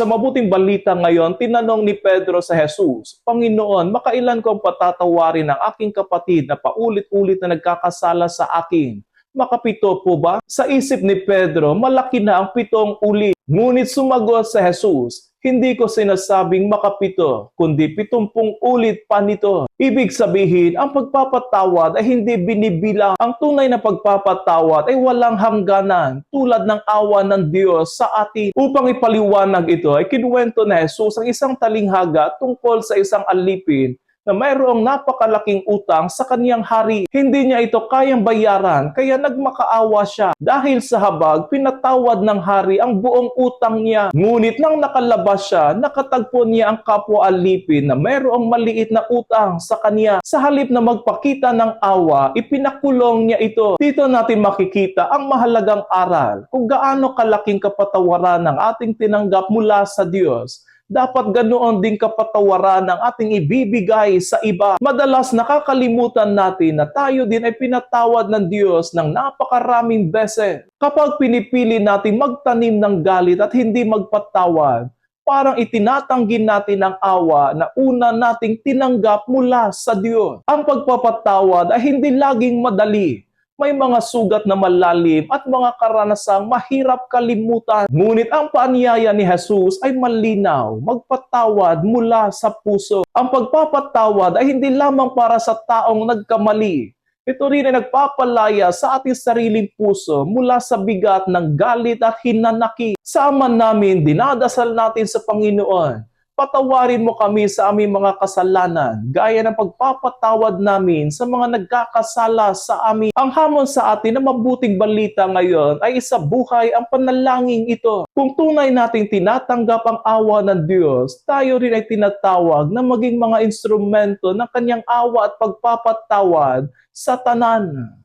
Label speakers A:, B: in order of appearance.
A: Sa mabuting balita ngayon, tinanong ni Pedro sa Jesus, Panginoon, makailan ko ang patatawarin ng aking kapatid na paulit-ulit na nagkakasala sa akin? Makapito po ba? Sa isip ni Pedro, malaki na ang 7 ulit. Ngunit sumagot sa Jesus, hindi ko sinasabing makapito, kundi 70 ulit pa nito. Ibig sabihin, ang pagpapatawad ay hindi binibilang. Ang tunay na pagpapatawad ay walang hangganan, tulad ng awa ng Diyos sa atin. Upang ipaliwanag ito, ay kinuwento na Jesus ang isang talinghaga tungkol sa isang alipin na mayroong napakalaking utang sa kaniyang hari. Hindi niya ito kayang bayaran, kaya nagmakaawa siya. Dahil sa habag, pinatawad ng hari ang buong utang niya. Ngunit nang nakalabas siya, nakatagpo niya ang kapwa alipin na mayroong maliit na utang sa kaniya. Sa halip na magpakita ng awa, ipinakulong niya ito. Dito natin makikita ang mahalagang aral kung gaano kalaking kapatawaran ng ating tinanggap mula sa Diyos. Dapat ganoon din kapatawaran ang ating ibibigay sa iba. Madalas nakakalimutan natin na tayo din ay pinatawad ng Diyos ng napakaraming beses. Kapag pinipili natin magtanim ng galit at hindi magpatawad, parang itinatanggi natin ang awa na una nating tinanggap mula sa Diyos. Ang pagpapatawad ay hindi laging madali. May mga sugat na malalim at mga karanasang mahirap kalimutan. Ngunit ang paanyaya ni Jesus ay malinaw, magpatawad mula sa puso. Ang pagpapatawad ay hindi lamang para sa taong nagkamali. Ito rin ay nagpapalaya sa ating sariling puso mula sa bigat ng galit at hinanakit. Sa Ama namin, dinadasal natin sa Panginoon, patawarin mo kami sa aming mga kasalanan, gaya ng pagpapatawad namin sa mga nagkakasala sa amin. Ang hamon sa atin na mabuting balita ngayon ay isabuhay ang panalangin ito. Kung tunay nating tinatanggap ang awa ng Diyos, tayo rin ay tinatawag na maging mga instrumento ng kanyang awa at pagpapatawad sa tanan.